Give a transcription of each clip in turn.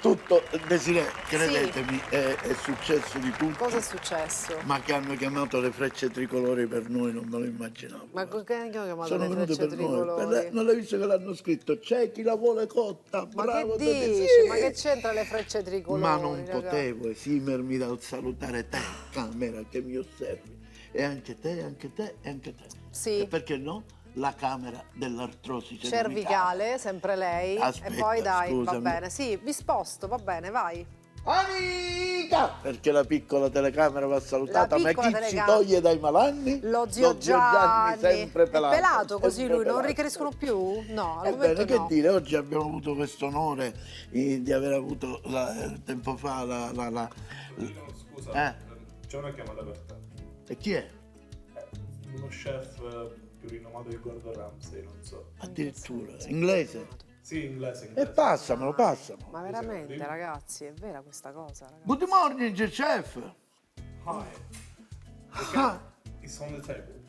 Tutto, Desiree, Sì. credetemi, è successo di tutto. Cosa è successo? Ma che hanno chiamato le frecce tricolori per noi, non me lo immaginavo. Ma che hanno chiamato Sono le venute frecce per noi. tricolori? Non l'hai visto che l'hanno scritto? C'è chi la vuole cotta, Ma bravo che Tati. dici? Sì. Ma che c'entra le frecce tricolori? Ma non raga? potevo esimermi dal salutare te, camera che mi osservi. E anche te, e anche te, e anche te. Sì. E perché no? La camera dell'artrosi Cervicale, sempre lei. Aspetta, e poi dai, va scusami. bene. Sì, vi sposto, va bene, vai. Amica! Perché la piccola telecamera va salutata, ma piccola chi si telecamera. toglie dai malanni? Lo zio Gianni. sempre È pelato. pelato così sempre lui, non pelato. ricrescono più? No, al Ebbene, momento che no. dire, oggi abbiamo avuto questo onore di aver avuto tempo fa Scusa, c'è una chiamata per te. E chi è? Uno chef più rinomato di Gordon Ramsay, non so. Addirittura, inglese? Sì, inglese. E passamelo. Ma veramente, ragazzi, è vera questa cosa, ragazzi? Good morning, chef. Hi. Ah, It's on the table.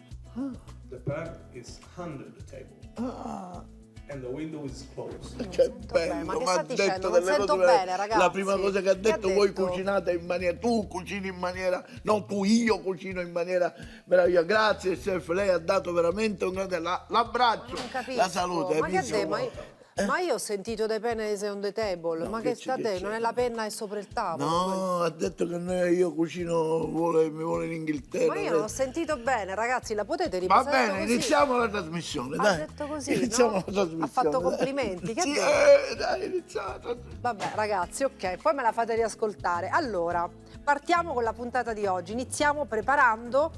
The pen is under the table. And the window is closed. che bene, ma bello, che mi ha sta dicendo? detto Non delle sento cose. bene, ragazzi. La prima cosa che ha Che ha detto, voi detto? cucinate in maniera, tu cucini in maniera, non tu, io cucino in maniera meravigliosa. Grazie chef, lei ha dato veramente un grande l'abbraccio, Non capisco. la salute. Ma che ha detto? Ma io ho sentito dei penne on the table. No, ma che che c'è, sta che te? c'è? Non è la penna, è sopra il tavolo. No, ha detto che io cucino, mi vuole in Inghilterra. Ma io non ho sentito bene, ragazzi, la potete Va ripetere? bene, iniziamo la trasmissione, Ha dai. detto così, Iniziamo no? la trasmissione. Ha fatto dai. complimenti, che Sì, ha detto? dai, iniziamo la trasmissione. Vabbè, ragazzi, ok, poi me la fate riascoltare. Allora, partiamo con la puntata di oggi. Iniziamo preparando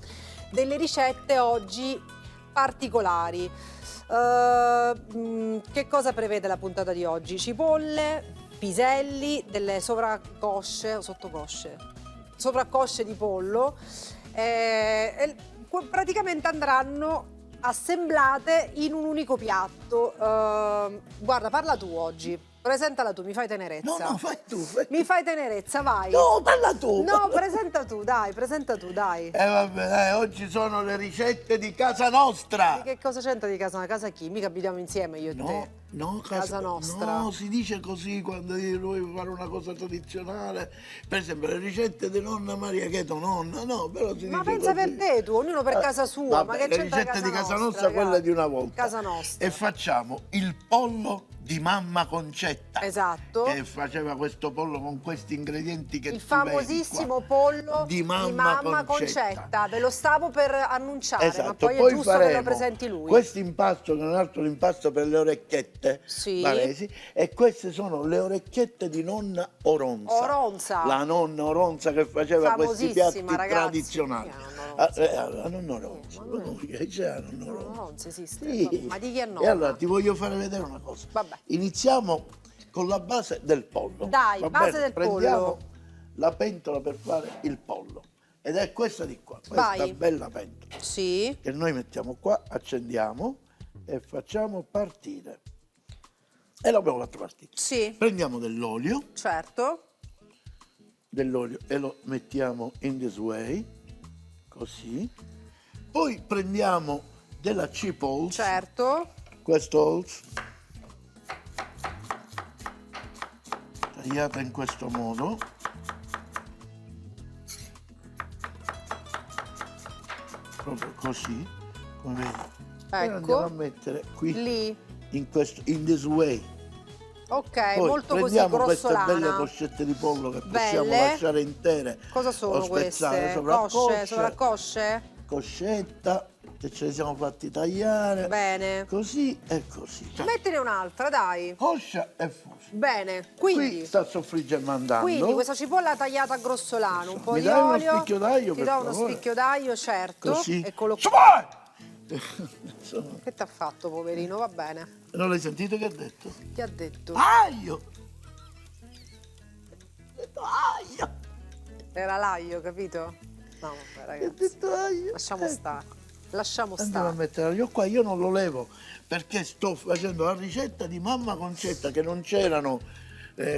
delle ricette oggi particolari. Che cosa prevede la puntata di oggi? Cipolle, piselli, delle sovracosce o sottocosce? Sopraccosce di pollo. Praticamente andranno assemblate in un unico piatto. Guarda, parla tu oggi. Presentala tu, mi fai tenerezza. No, fai tu. Mi fai tenerezza, vai. No, parla tu. No, presenta tu, dai. Vabbè, dai, oggi sono le ricette di casa nostra. Di che cosa c'entra di casa? Casa chi? Mica abitiamo insieme io e te. No, Casa nostra. No, si dice così quando vuoi fare una cosa tradizionale. Per esempio, le ricette di nonna Maria, che è tua nonna, no, però si Ma dice pensa così. per te tu, ognuno per casa sua. Vabbè, Ma che le c'entra ricette di casa nostra, ragazzi? quelle di una volta. Casa nostra. E facciamo il pollo di mamma Concetta. Esatto. Che faceva questo pollo con questi ingredienti che Il tu vedi famosissimo qua. pollo di mamma Concetta. Ve lo stavo per annunciare, Esatto, ma poi è giusto che faremo lo presenti lui. questo impasto, che è un altro impasto per le orecchiette Sì. baresi, e queste sono le orecchiette di nonna Oronza. Oronza. La nonna Oronza che faceva questi piatti Famosissima, ragazzi. tradizionali. Chi è La nonna Oronza. Ma non è- Che c'è la nonna No, Oronza? non si esiste. Sì. Ma di chi è nonna? E allora ti voglio fare vedere una cosa. Vabbè. Iniziamo con la base del pollo. Dai, Va base bene? del Prendiamo pollo. la pentola per fare il pollo. Ed è questa di qua, questa Vai. bella pentola. Sì. Che noi mettiamo qua, accendiamo e facciamo partire. E l'abbiamo fatto partire. Sì, Prendiamo dell'olio e lo mettiamo in this way, così. Poi prendiamo della cipolla, certo. questo tagliata in questo modo. Proprio così, come vedi. E Ecco. andiamo a mettere qui, Lì. in this way. Ok, Poi molto così prendiamo queste belle grossolana. coscette di pollo che possiamo Belle. lasciare intere. Cosa sono o spezzare queste? sopra Cosce, sovracosce? coscetta che ce le siamo fatti tagliare. Bene. Così e così. Cioè, Mettine un'altra, dai. coscia e fuso. Bene, Qui quindi sta soffriggendo andando. quindi questa cipolla tagliata a grossolano, un po' Mi di dai uno olio. spicchio d'aglio, Ti per do uno favore? spicchio d'aglio, certo. Così. Eccolo qua. Insomma! Insomma, Che t'ha fatto, poverino? Va bene. non l'hai sentito che ha detto? Ti ha detto? Aglio! Ha detto aglio! Era l'aglio, capito? No, vabbè, Ha ragazzi. detto aglio! Lasciamo Ecco. stare. Lasciamo Andiamo a stare. mettere l'aglio qua, io non lo levo perché sto facendo la ricetta di mamma Concetta, che non c'erano,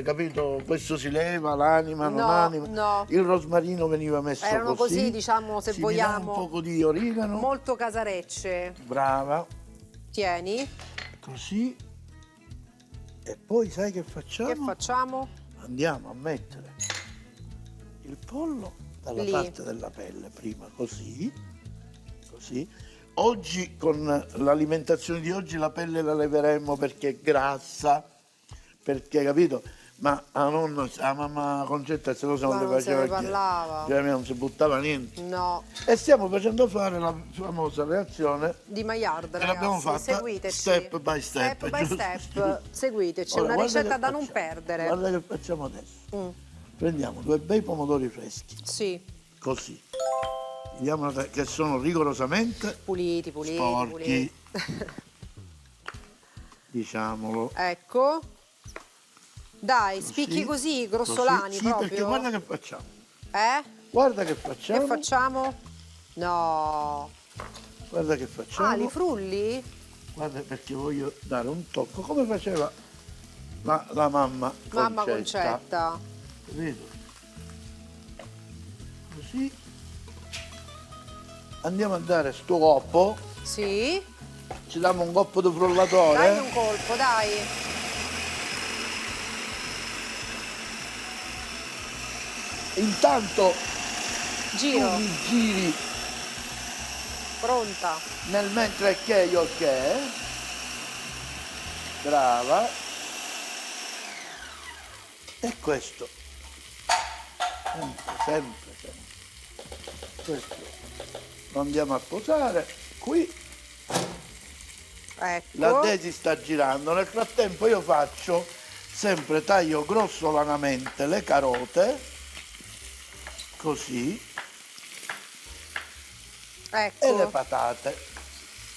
capito? Questo si leva, l'anima, non No, anima. no. Il rosmarino veniva messo Erano così, diciamo, se si mi dà vogliamo, un poco di origano. molto casarecce. Brava, Tieni. così. E poi sai che facciamo? Che facciamo? Andiamo a mettere il pollo dalla Lì. parte della pelle, prima così, così. Oggi con l'alimentazione di oggi la pelle la leveremo perché è grassa, perché capito? Ma a nonna, a mamma Concetta se cosa non Ma le non se faceva ne chiedere. parlava. Cioè, a me non si buttava niente. No, E stiamo facendo fare la famosa reazione di Maillard, che l'abbiamo ragazzi, fatta seguiteci. step by step. Step by giusto? step, seguiteci, è Ora, una guarda ricetta che da non facciamo. perdere. Guarda che facciamo adesso. Mm, Prendiamo 2 bei pomodori freschi, sì, così. Vediamo che sono rigorosamente puliti, sporchi, puliti. diciamolo. Ecco. Dai, spicchi così, grossolani Sì, proprio. perché guarda che facciamo. Eh? Guarda che facciamo. Che facciamo? No. Guarda che facciamo. Ah, li frulli? Guarda perché voglio dare un tocco, come faceva la mamma Concetta. Mamma Concetta. Capito? Così. Andiamo a dare sto coppo. Sì. Ci diamo un coppo di frullatore. Dai un colpo, dai. Intanto Giro. tu mi giri Pronta. nel mentre che io che. Brava. E questo. Sempre. Questo lo andiamo a posare qui. Ecco. La Daisy sta girando, nel frattempo io faccio sempre taglio grossolanamente le carote, così, e le Ecco. patate,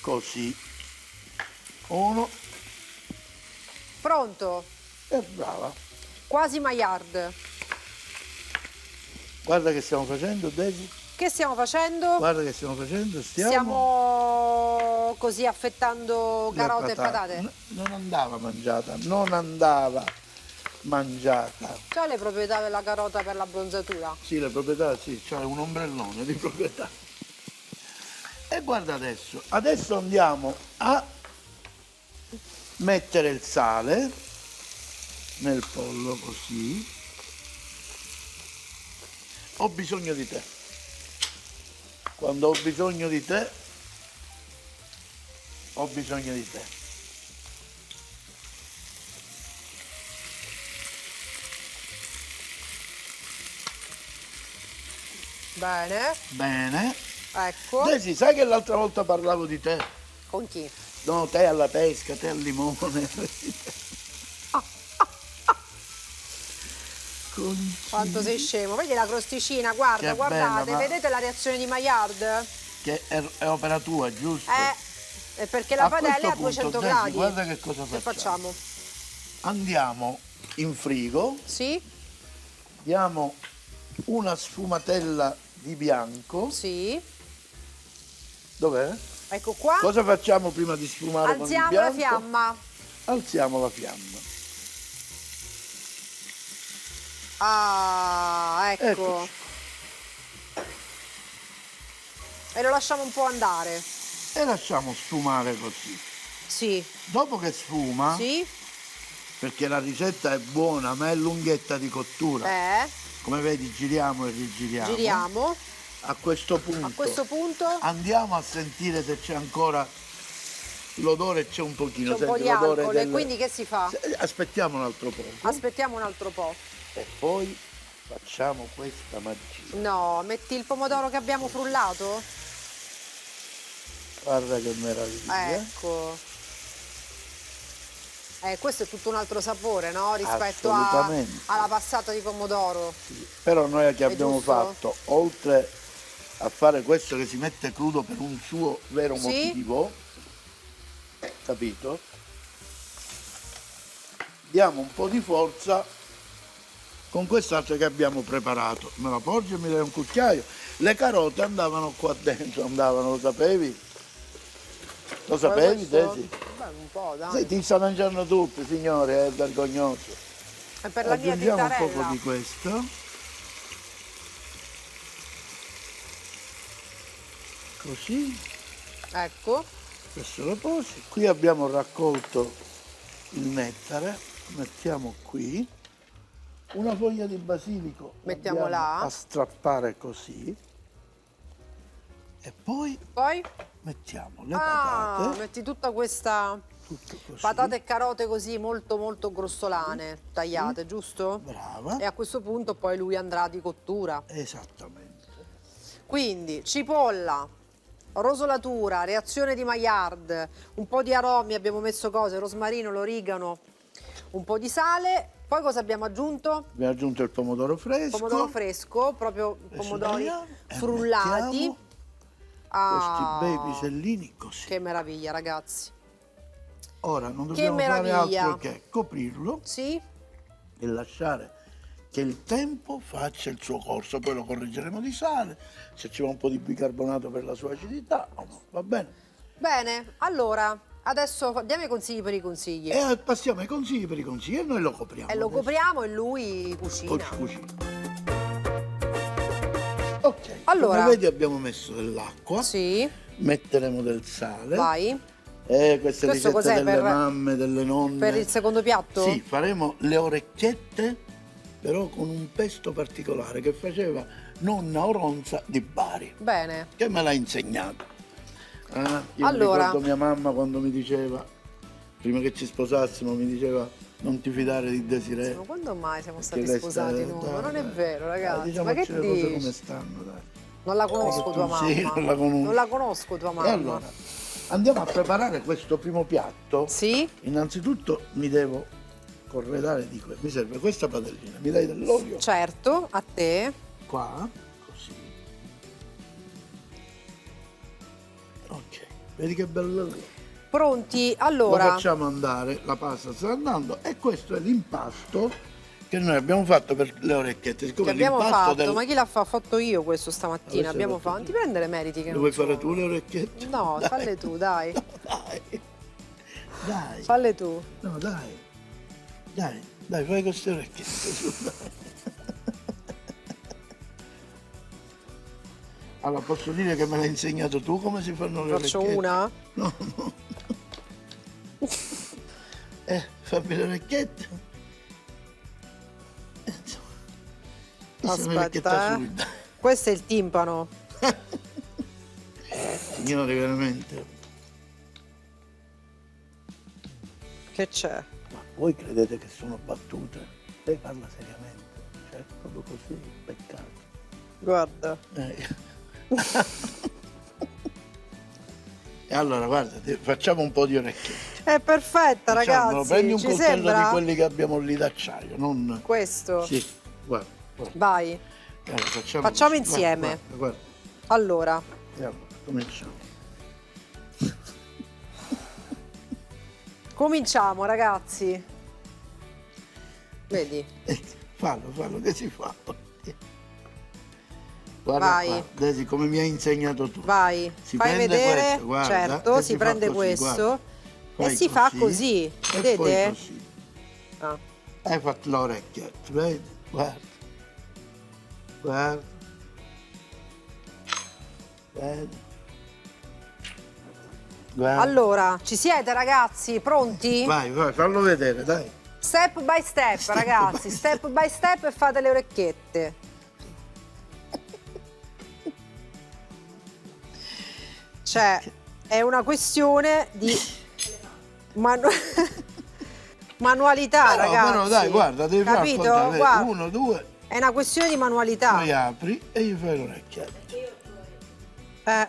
così. Uno, Pronto. e brava. Quasi Maillard. Guarda che stiamo facendo, Daisy, Che stiamo facendo? guarda che stiamo facendo, Stiamo così affettando le carote e patate. Non andava mangiata, non andava mangiata. C'ha le proprietà della carota per la bronzatura? Sì, le proprietà, sì, c'è un ombrellone di proprietà. E guarda adesso andiamo a mettere il sale nel pollo così. Ho bisogno di te. Quando ho bisogno di te, ho bisogno di te. Bene. Bene. Ecco. Daisy, sai che l'altra volta parlavo di te? Con chi? No, te alla pesca, te al limone. Con Quanto sei scemo. Vedi la crosticina, guarda, Che guardate, bella, ma- vedete la reazione di Maillard? che è opera tua, giusto? È perché la padella è a questo 200 punto, Daisy, gradi. guarda che cosa Che facciamo. facciamo? Andiamo in frigo, Sì, diamo una sfumatella di bianco. sì. Dov'è? Ecco qua. Cosa facciamo prima di sfumare con il Alziamo bianco? la fiamma. Alziamo la fiamma. Ah, ecco. Eccoci. E lo lasciamo un po' andare. E lasciamo sfumare così. Sì, Dopo che sfuma, sì. perché la ricetta è buona ma è lunghetta di cottura, come vedi giriamo e rigiriamo. Giriamo. A questo punto, A questo punto andiamo a sentire se c'è ancora l'odore, c'è un pochino. c'è un po' senti di l'odore alcol e quindi che si fa? Aspettiamo un altro po'. Aspettiamo un altro po'. E poi facciamo questa magia. No, metti il pomodoro che abbiamo frullato? Guarda che meraviglia. Ecco. Questo è tutto un altro sapore, no? Rispetto Assolutamente. alla passata di pomodoro. Però noi che abbiamo giusto? fatto, oltre a fare questo che si mette crudo per un suo vero Sì. motivo, capito? Diamo un po' di forza con quest'altro che abbiamo preparato. Me la porgi e mi dai un cucchiaio? Le carote andavano qua dentro, lo sapevi? Lo sapevi, Questo- Daisy? Beh, un po', dai. Sì, ti sta mangiando tutti, signore, è vergognoso. È per la mia Aggiungiamo un tintarella. po' di questo. Così, Ecco. questo lo posi. Qui abbiamo raccolto il nettare. mettiamo qui. Una foglia di basilico Mettiamo l'abbiamo là. a strappare così. E poi Poi? mettiamo le Ah, patate, metti tutta questa tutto così. patate e carote così molto molto grossolane, tagliate, giusto? Brava. E a questo punto poi lui andrà di cottura. Esattamente. Quindi cipolla, rosolatura, reazione di Maillard, un po' di aromi, abbiamo messo cose, rosmarino, l'origano, un po' di sale. Poi cosa abbiamo aggiunto? Abbiamo aggiunto il pomodoro fresco. Pomodoro fresco, proprio Adesso pomodori tagliamo e frullati. mettiamo Ah, questi bei pisellini così. che meraviglia, ragazzi. Ora non dobbiamo fare meraviglia. altro che coprirlo Sì? e lasciare che il tempo faccia il suo corso, poi lo correggeremo di sale, se ci va un po' di bicarbonato per la sua acidità, o no, va bene? Bene, allora, adesso diamo i consigli per i consigli. E passiamo ai consigli per i consigli e noi lo copriamo. E lo adesso. copriamo e lui cucina. Cucina. Ok, Allora. come vedi abbiamo messo dell'acqua, Sì, metteremo del sale. vai. Queste Questo ricette cos'è delle per- mamme, delle nonne. Per il secondo piatto? Sì, faremo le orecchiette, però con un pesto particolare che faceva nonna Oronza di Bari, Bene. che me l'ha insegnato. Io Allora. mi ricordo mia mamma quando mi diceva, prima che ci sposassimo, mi diceva non ti fidare di Desiree. Ma quando mai siamo perché stati lei sposati sta- noi? dai, Ma non è dai. vero, ragazzi. Diciamoci Ma che le cose come dici? stanno, dai. Non la conosco Perché tua tu- mamma. sì, non la conosco. Non la conosco tua mamma. E allora, andiamo a preparare questo primo piatto. Sì? Innanzitutto mi devo corredare di questo. Mi serve questa padellina. Mi dai dell'olio? Certo, a te. Qua, così. Ok, vedi che bello. Pronti? Lo Allora, facciamo andare, la pasta sta andando e questo è l'impasto che noi abbiamo fatto per le orecchiette. che Siccome abbiamo l'impasto fatto? Ma chi l'ha fatto io questo stamattina? Questo Abbiamo l'ho fatto. Non ti prendere meriti che Lo non vuoi fare sono. tu le orecchiette? No, Dai. falle tu, dai. Dai, dai, Falle tu. no dai, fai queste orecchiette. su, dai. Allora, posso dire che me l'hai insegnato tu come si fanno le Faccio orecchiette? una? No. Fammi le orecchiette. Insomma, questa è un'orecchietta Aspetta, fluida. Questo è il timpano. Signori, veramente. Che c'è? Ma voi credete che sono battute? Lei parla seriamente. Cioè, proprio così, peccato. Guarda. E allora, guarda, facciamo un po' di orecchiette. È perfetta, Facciamolo, ragazzi. prendi un Ci coltello sembra? di quelli che abbiamo lì d'acciaio, non... Questo. Sì, guarda. Vai. Allora, facciamo Facciamo così. insieme. Guarda. Allora, E allora, cominciamo. cominciamo, ragazzi. Vedi? Fallo, che si fa? Guarda Vai. qua, Desi, come mi hai insegnato tu. Vai. Si Fai prende vedere. questo, guarda, certo, e si fa prende così, questo guarda. e Fai si fa così. e poi Vedete? così. Ah. Hai fatto l'orecchia, vedi? Guarda. Guarda. Vedi? Guarda. Allora, ci siete, ragazzi? Pronti? Vai, fallo vedere, dai. Step by step, ragazzi. by Step by step e fate le orecchiette. Cioè, è una questione di manualità, ragazzi. Però dai, guarda, devi far capito? contare. Guarda, 1, 2, è una questione di manualità. poi apri e gli fai l'orecchia.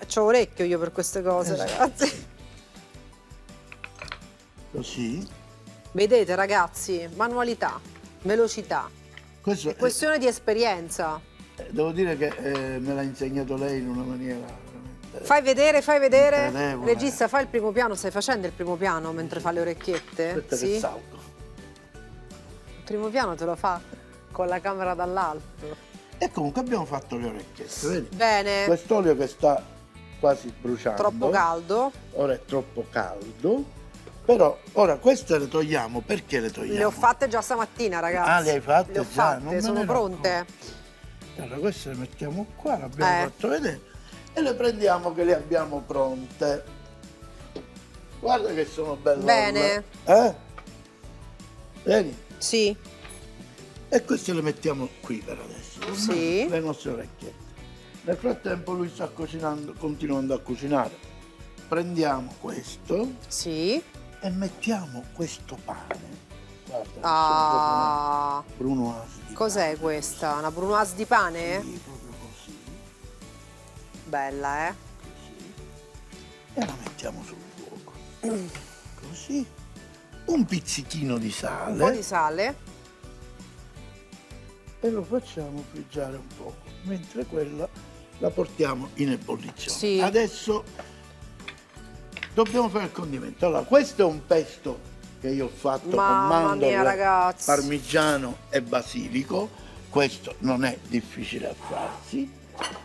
C'ho orecchio io per queste cose, Esatto. ragazzi. Così. Vedete, ragazzi, manualità, velocità, Questo è- questione di esperienza. devo dire che me l'ha insegnato lei in una maniera veramente... Fai vedere, fai vedere. Incredibile. Regista, fai il primo piano. Stai facendo il primo piano mentre fa le orecchiette? Aspetta Sì? che salgo. Il primo piano te lo fa con la camera dall'alto. E comunque abbiamo fatto le orecchiette, vedi? Bene, Quest'olio che sta quasi bruciando. troppo caldo. Ora è troppo caldo. Però ora queste le togliamo. Perché le togliamo? Le ho fatte già stamattina, ragazzi. Ah, le hai fatte Le ho già? Non fatte, me sono ne ero pronte. accorto. Allora queste le mettiamo qua, l'abbiamo Eh. fatto vedere. E le prendiamo che le abbiamo pronte. Guarda che sono belle. Bene. Vedi? Sì, E queste le mettiamo qui per adesso. Sì. Le nostre orecchiette. Nel frattempo lui sta cucinando, continuando a cucinare. Prendiamo questo sì. e mettiamo questo pane. Guarda, Ah, questo brunoise di cos'è pane. questa? Una brunoise di pane? Sì, proprio così. Bella, eh? Così. E la mettiamo sul fuoco. Così. Un pizzichino di sale. Un po' di sale. E lo facciamo friggere un po', mentre quella la portiamo in ebollizione. Sì. Adesso dobbiamo fare il condimento. Allora, questo è un pesto che io ho fatto con Mamma mandorle, mia, ragazzi. parmigiano e basilico. Questo non è difficile a farsi.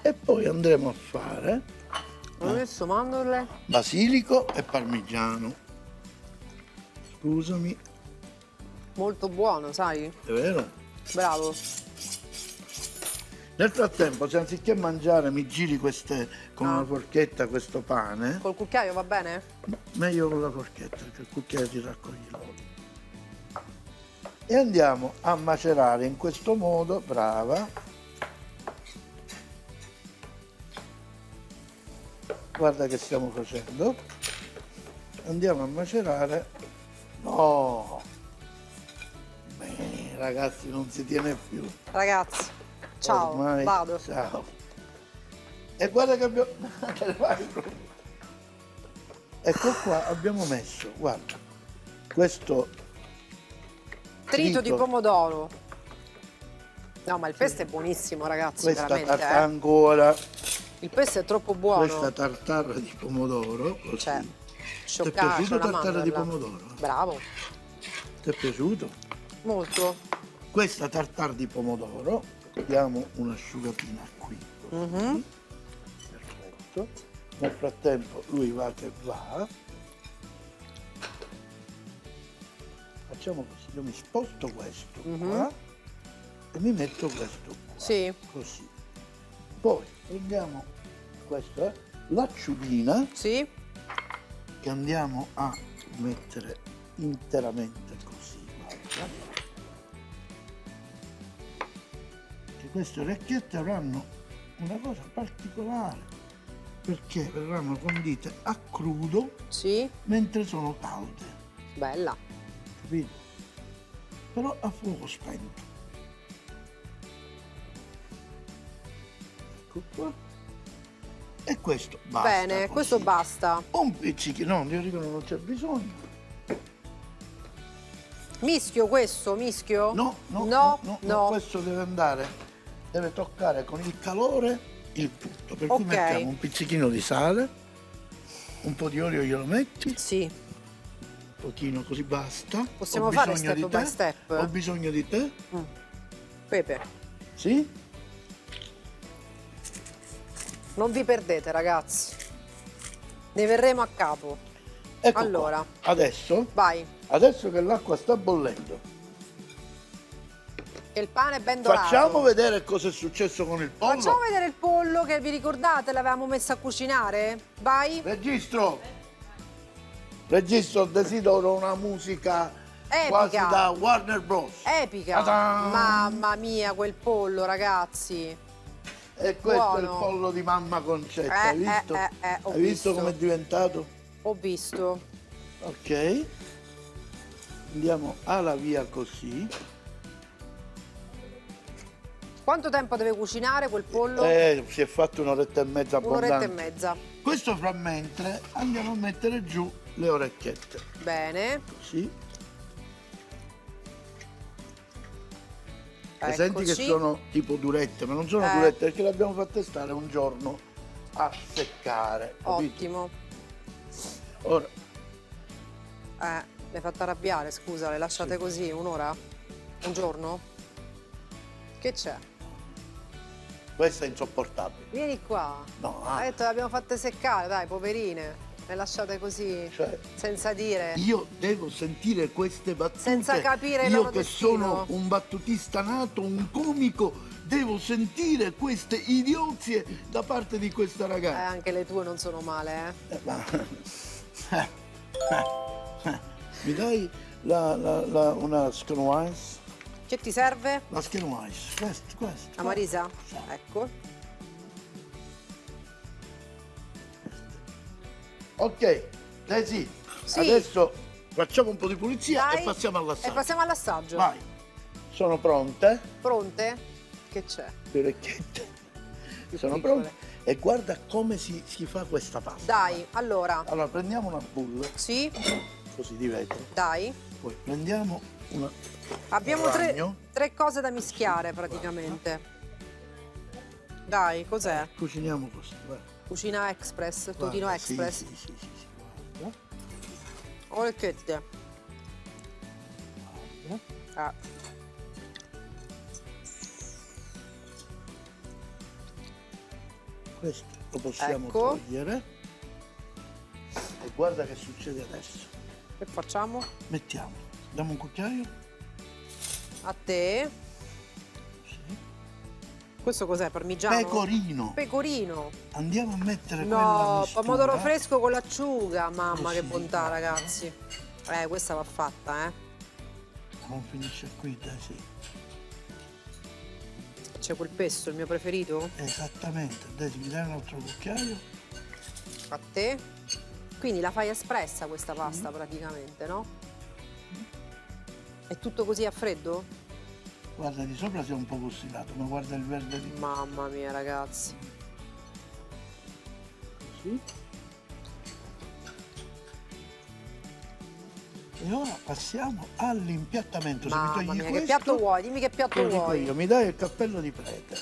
E poi andremo a fare Ho messo mandorle. basilico e parmigiano. Scusami, Molto buono, sai? è vero? Bravo. Nel frattempo, se anziché mangiare mi giri queste con una forchetta questo pane, Col cucchiaio va bene? meglio con la forchetta, perché il cucchiaio ti raccoglie l'olio. E andiamo a macerare in questo modo, brava. Guarda che stiamo facendo. Andiamo a macerare. No! Beh, ragazzi, non si tiene più. Ragazzi, ciao, Ormai, vado. ciao. E guarda che abbiamo... Te ne vai. Ecco qua, abbiamo messo, guarda, questo Trito di trito. pomodoro. No, ma il pesto è buonissimo, ragazzi, questa veramente. tartare ancora, Il pesto è troppo buono. questa tartara di pomodoro, così. Cioè, Ti è scioccata, piaciuto una tartare di mandorla. pomodoro? Bravo, Ti è piaciuto? molto. Questa tartare di pomodoro, diamo un'asciugatina qui, così. Perfetto. Nel frattempo lui va che va. Facciamo così, io mi sposto questo qua e mi metto questo qua, Sì, così. Poi prendiamo questa, l'acciugina, sì, che andiamo a mettere interamente così, guarda. Che queste orecchiette avranno una cosa particolare, perché verranno condite a crudo sì, mentre sono calde, bella. capito? Però a fuoco spento. Ecco qua. E questo basta. Bene, così. questo basta. Un pizzichino, no, io dico non c'è bisogno. Mischio questo, mischio? No, questo deve andare, deve toccare con il calore il tutto. Per cui Ok. mettiamo un pizzichino di sale, un po' di olio glielo metti, Sì, un pochino così basta. Possiamo Ho fare bisogno step di te? by step? Ho bisogno di te? pepe. Sì? Non vi perdete, ragazzi. Ne verremo a capo. Ecco Allora. qua. Vai. Adesso che l'acqua sta bollendo, E il pane è ben dorato. facciamo vedere cosa è successo con il pollo. Facciamo vedere il pollo che vi ricordate l'avevamo messo a cucinare? Vai. Registro, desidero una musica Epica. quasi da Warner Bros. Epica. Ta-da! Mamma mia, quel pollo, ragazzi. E questo è il Buono. pollo di mamma Concetta, hai visto? ho Hai visto visto. come è diventato? Ho visto. Ok. Andiamo alla via così. Quanto tempo deve cucinare quel pollo? Si è fatto un'oretta e mezza abbondante. Un'oretta e mezza. Questo fra mentre andiamo a mettere giù le orecchiette. Bene. Così. Senti che Eccoci. sono tipo durette, ma non sono durette perché le abbiamo fatte stare un giorno a seccare. Capito? Ottimo. Ora, Mi hai fatto arrabbiare, scusa, le lasciate così un'ora? Un giorno? Che c'è? questa è insopportabile. Vieni qua. No, Ha detto le abbiamo fatte seccare, dai, poverine. Le lasciate così, Cioè, senza dire. io devo sentire queste battute. Senza capire il io loro che destino. sono un battutista nato, un comico, devo sentire queste idiozie da parte di questa ragazza. Anche le tue non sono male, eh. Ma- Mi dai una sconwise. Che ti serve? La sconwise, questo. La Marisa? Ecco. Ok, Daisy, Sì. adesso facciamo un po' di pulizia Dai. e passiamo E all'assaggio. passiamo all'assaggio. Vai, sono pronte? Pronte? Che c'è? Le orecchiette. Sono piccole. pronte? E guarda come si fa questa pasta. Dai, allora. Allora, prendiamo una bolla, Sì, così di vetro. dai. Poi prendiamo una... Abbiamo un tre ragno. cose da mischiare praticamente. Dai, cos'è? Cuciniamo così, guarda. Cucina Express, Totino Guarda, Express. Sì, guarda. Orecchiette. Ah. Questo lo possiamo Ecco. togliere. E guarda che succede adesso. Che facciamo? Mettiamo, diamo un cucchiaio. A te. Sì. Questo cos'è? Parmigiano? Pecorino. Pecorino. Andiamo a mettere quella No, mistura. pomodoro fresco con l'acciuga. Mamma, che sì, bontà, guarda. ragazzi. Questa va fatta, eh. Non finisce qui, dai, sì. C'è quel pesto, il mio preferito? Esattamente, dai, mi dai un altro cucchiaio. A te. Quindi la fai espressa questa pasta praticamente, no? È tutto così a freddo? Guarda, di sopra si è un po' costillato, ma guarda il verde di Mamma mia, ragazzi. così. E ora passiamo all'impiattamento. Se mi Mamma togli mia, questo, che piatto vuoi? Dimmi che te piatto lo dico vuoi. io. Mi dai il cappello di prete.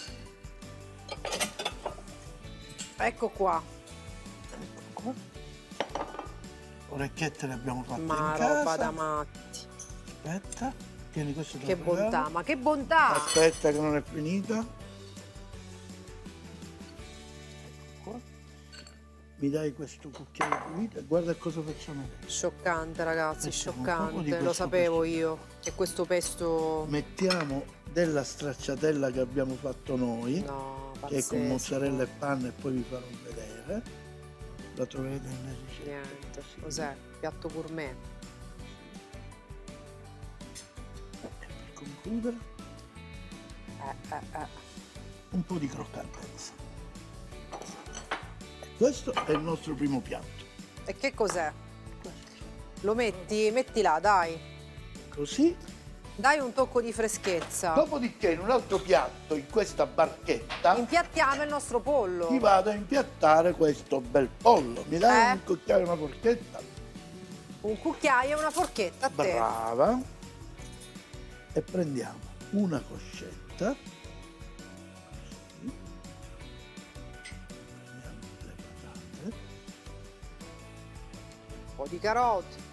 Ecco qua. Ecco qua. Orecchiette le abbiamo fatte Ma in casa. roba da matti. Aspetta, tieni questo te Che lo regalo. bontà, ma che bontà! Aspetta che non è finita. Ecco qua. Mi dai questo cucchiaio pulito e guarda cosa facciamo adesso. Scioccante, ragazzi, Mettiamo un po' di scioccante. Lo questo sapevo io. Che questo pesto... Mettiamo della stracciatella che abbiamo fatto noi, No, che è con pazzesco. mozzarella e panna, e poi vi farò vedere. La troverete nelle ricette. Niente, Sì. cos'è? Piatto gourmet. E per concludere, un po' di croccantezza. E questo è il nostro primo piatto. E che cos'è? Lo metti? Metti là, dai. Così. Dai un tocco di freschezza. Dopodiché in un altro piatto, in questa barchetta, Impiattiamo il nostro pollo. ti vado a impiattare questo bel pollo. Mi dai Eh? un cucchiaio e una forchetta? Un cucchiaio e una forchetta a te. Brava. E prendiamo una coscetta. Così. Prendiamo le patate. Un po' di carote.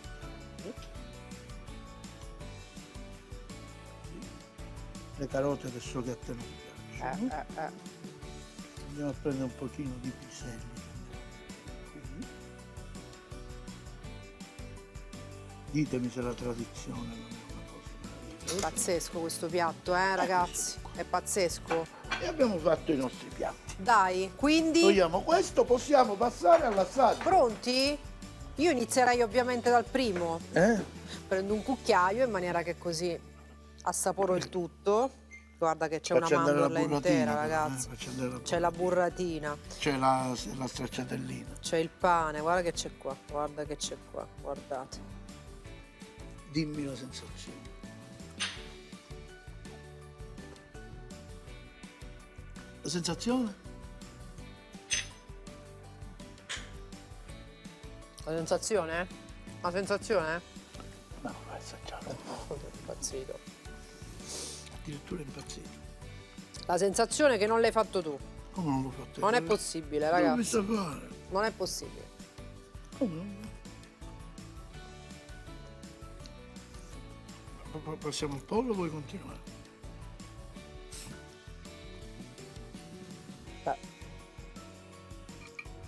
Le carote adesso che a te non piacciono. Andiamo a prendere un pochino di piselli. Qui. Ditemi se la tradizione non è una cosa meravigliosa. Pazzesco questo piatto, ragazzi. È pazzesco. E abbiamo fatto i nostri piatti. Dai, quindi... Togliamo questo, possiamo passare all'assaggio. Pronti? Io inizierei ovviamente dal primo. Eh? Prendo un cucchiaio in maniera che così assaporo il tutto. Guarda che c'è una Faccio andare la mandorla burratina, intera, però, ragazzi. faccio andare la C'è la burratina, C'è la stracciatellina. c'è il pane, guarda che c'è qua, guarda che c'è qua, guardate. Dimmi la sensazione. La sensazione? La sensazione? La sensazione? No, l'ho assaggiato. Sono impazzito. Addirittura impazzito. La sensazione è che non l'hai fatto tu. Come non l'ho fatto? Non è io? possibile, Non l'ho ragazzi. visto fare. Non è possibile. Come non? Passiamo il pollo, vuoi continuare? Beh.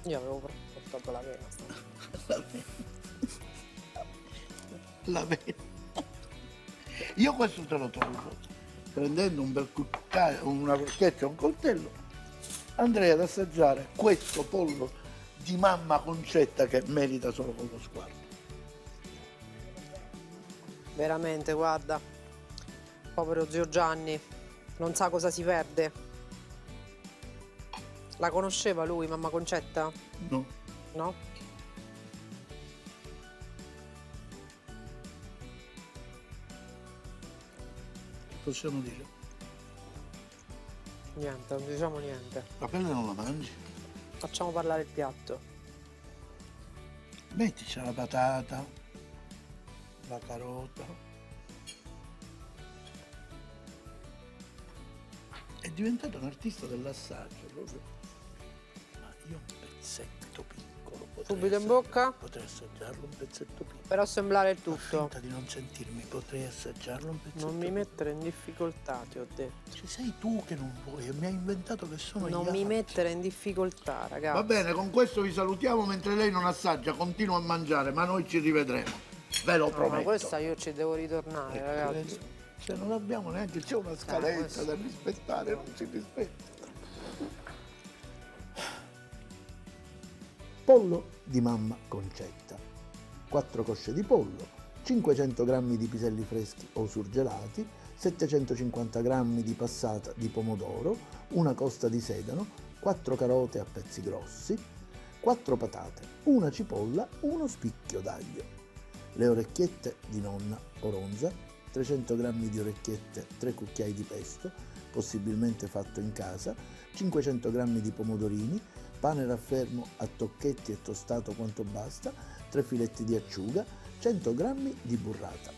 Io avevo portato la vena. La vena. Io questo te lo tolgo. Prendendo un bel cucchiaio, una forchetta e un coltello, andrei ad assaggiare questo pollo di mamma Concetta che merita solo con lo sguardo. Veramente, guarda. Povero zio Gianni, non sa cosa si perde. La conosceva lui, mamma Concetta? No. No? Possiamo dire. Niente, non diciamo niente. La pelle non la mangi? Facciamo parlare il piatto. Mettici la patata, la carota. È diventato un artista dell'assaggio proprio. Ma io un pezzetto piccolo potrei Subito in bocca? Potrei assaggiarlo un pezzetto piccolo. Per assemblare il Fa tutto. finta di non sentirmi, potrei assaggiarlo un pezzetto Non mi piccolo. mettere in difficoltà, ti ho detto. Ci sei tu che non vuoi, e mi hai inventato che sono Non gli mi altri. mettere in difficoltà, ragazzi. Va bene, con questo vi salutiamo mentre lei non assaggia, continua a mangiare, ma noi ci rivedremo. Ve lo No, prometto. ma questa io ci devo ritornare, ragazzi. Vedi? Se non abbiamo neanche, c'è una scaletta questo. da rispettare, non si rispetta. Pollo di mamma Concetta. 4 cosce di pollo, 500 g di piselli freschi o surgelati, 750 g di passata di pomodoro, una costa di sedano, 4 carote a pezzi grossi, 4 patate, una cipolla, uno spicchio d'aglio. Le orecchiette di nonna Oronza, 300 g di orecchiette, 3 cucchiai di pesto, possibilmente fatto in casa, 500 g di pomodorini, pane raffermo a tocchetti e tostato quanto basta, 3 filetti di acciuga, 100 g di burrata.